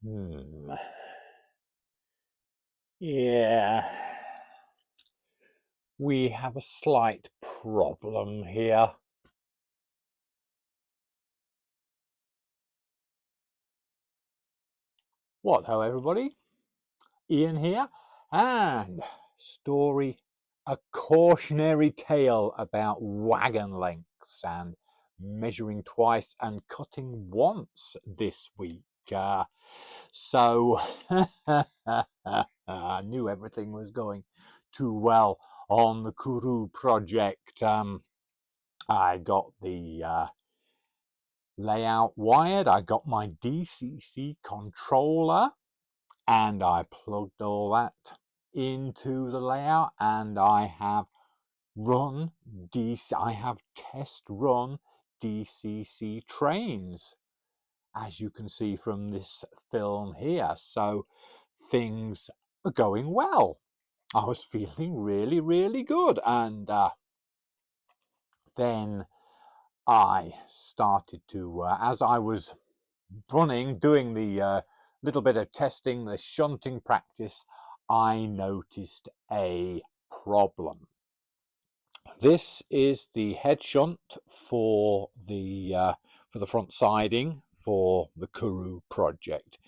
Hmm. Yeah, we have a slight problem here. What ho, everybody? Ian here, and a cautionary tale about wagon lengths and measuring twice and cutting once this week. So I knew everything was going too well on the Kuru project. I got the layout wired, I got my DCC controller, and I plugged all that into the layout, and I have test run DCC trains, as you can see from this film here. So things are going well. I was feeling really good, and then I started to, as I was doing the little bit of testing, the shunting practice, I noticed a problem. This is the head shunt for the front siding for the Kuru project,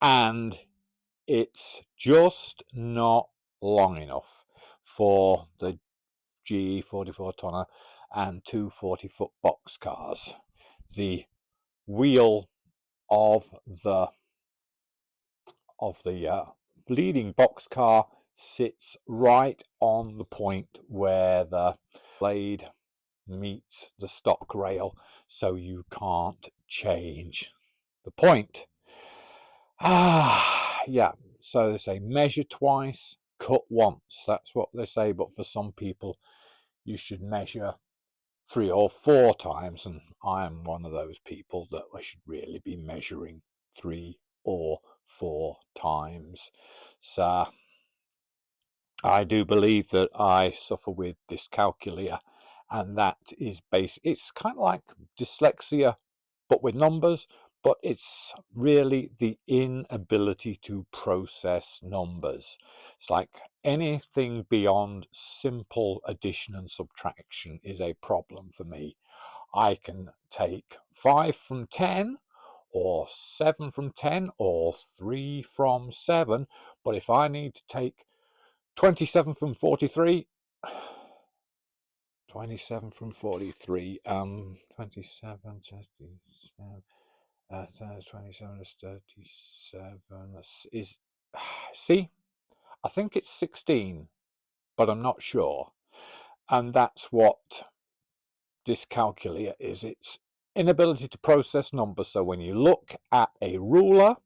and it's just not long enough for the GE 44 tonner and two 40-foot box cars. The wheel of the leading box car sits right on the point where the blade meets the stock rail, so you can't change the point. Yeah, so they say measure twice, cut once. That's what they say, but for some people you should measure 3 or 4 times, and I am one of those people that I should really be measuring 3 or 4 times. So I do believe that I suffer with dyscalculia, and that is it's kind of like dyslexia but with numbers, but it's really the inability to process numbers. It's like anything beyond simple addition and subtraction is a problem for me. I can take 5 from 10 or 7 from 10 or 3 from 7, but if I need to take 27 from 43, 27 from 43, 27, 37, 27 is 37 is, see, I think it's 16, but I'm not sure. And that's what dyscalculia is. It's inability to process numbers. So when you look at a ruler,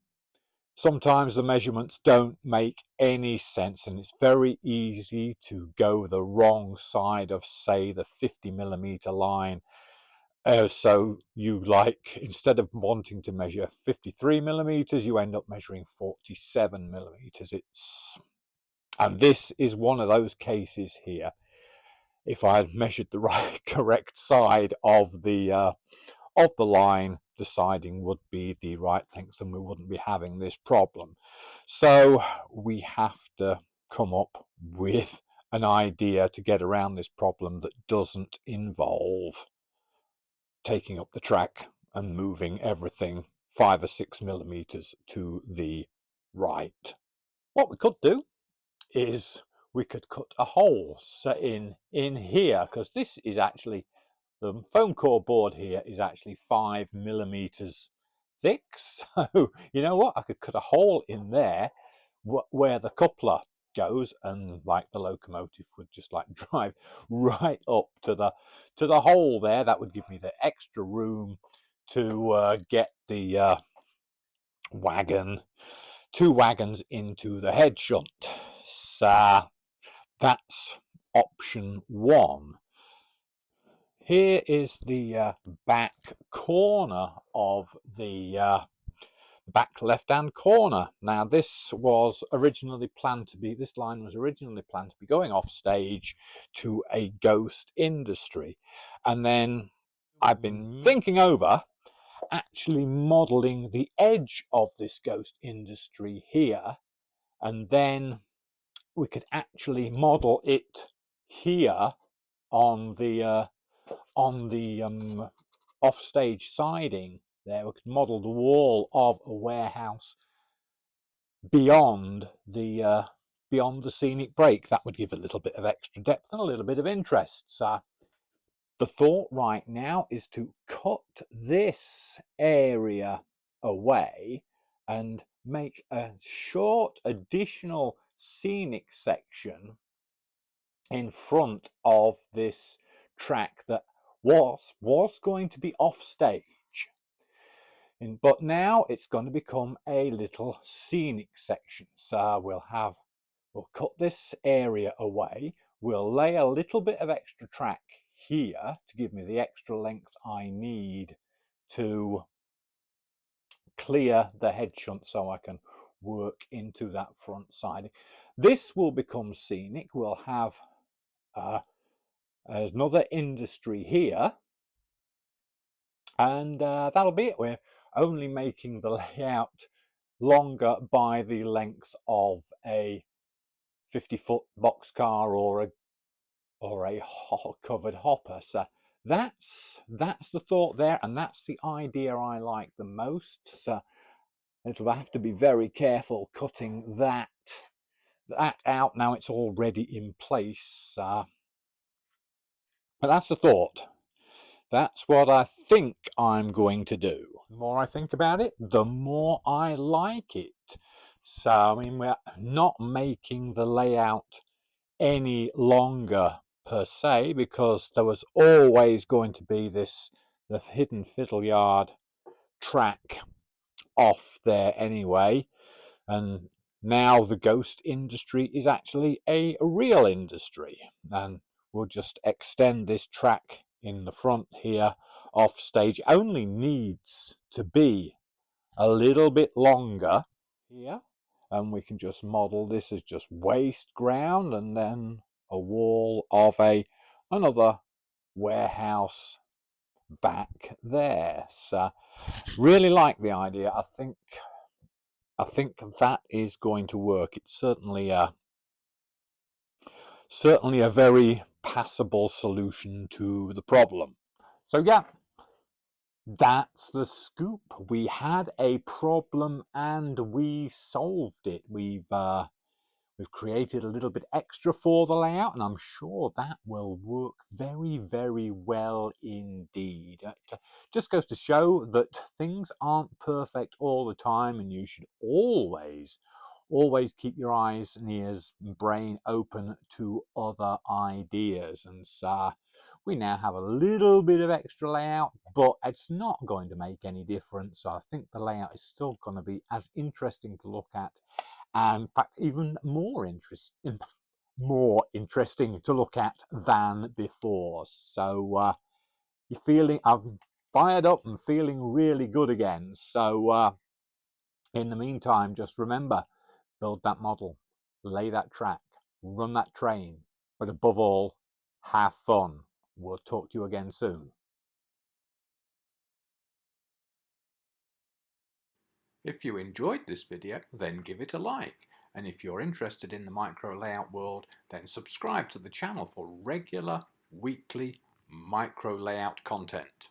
sometimes the measurements don't make any sense, and it's very easy to go the wrong side of, say, the 50mm line. So you, instead of wanting to measure 53mm, you end up measuring 47mm. And this is one of those cases here. If I had measured the correct side of the line, the siding would be the right length and we wouldn't be having this problem. So we have to come up with an idea to get around this problem that doesn't involve taking up the track and moving everything 5 or 6mm to the right. What we could do is we could cut a hole in here, because this is actually, the foam core board here is actually 5mm thick. So you know what, I could cut a hole in there where the coupler goes, and like the locomotive would just like drive right up to the hole there. That would give me the extra room to get the two wagons into the head shunt. So that's option 1. Here is the back corner of the back left-hand corner. Now this line was originally planned to be going off stage to a ghost industry, and then I've been thinking over, actually modeling the edge of this ghost industry here, and then we could actually model it here on the offstage siding there. We could model the wall of a warehouse beyond the scenic break. That would give a little bit of extra depth and a little bit of interest. So the thought right now is to cut this area away and make a short additional scenic section in front of this track that was going to be off stage. But now it's going to become a little scenic section. So we'll cut this area away. We'll lay a little bit of extra track here to give me the extra length I need to clear the head shunt so I can work into that front siding. This will become scenic. We'll have another industry here, and that'll be it. We're only making the layout longer by the length of a 50-foot boxcar or a covered hopper. So that's the thought there, and that's the idea I like the most. So it'll have to be very careful cutting that out. Now it's already in place, but that's the thought. That's what I think I'm going to do. The more I think about it, the more I like it. So, I mean, we're not making the layout any longer per se, because there was always going to be the hidden fiddle yard track off there anyway. And now the ghost industry is actually a real industry. And we'll just extend this track in the front here off stage. It only needs to be a little bit longer here, and we can just model this as just waste ground and then a wall of another warehouse back there. So really like the idea. I think that is going to work. It's certainly a very passable solution to the problem. So yeah, that's the scoop. We had a problem and we solved it. We've created a little bit extra for the layout, and I'm sure that will work very, very well indeed. It just goes to show that things aren't perfect all the time, and you should always keep your eyes and ears and brain open to other ideas. And so we now have a little bit of extra layout, but it's not going to make any difference. So I think the layout is still going to be as interesting to look at, and in fact even more interesting to look at than before. So you're feeling, I'm fired up and feeling really good again. So in the meantime, just remember, build that model, lay that track, run that train, but above all, have fun. We'll talk to you again soon. If you enjoyed this video, then give it a like. And if you're interested in the micro layout world, then subscribe to the channel for regular, weekly micro layout content.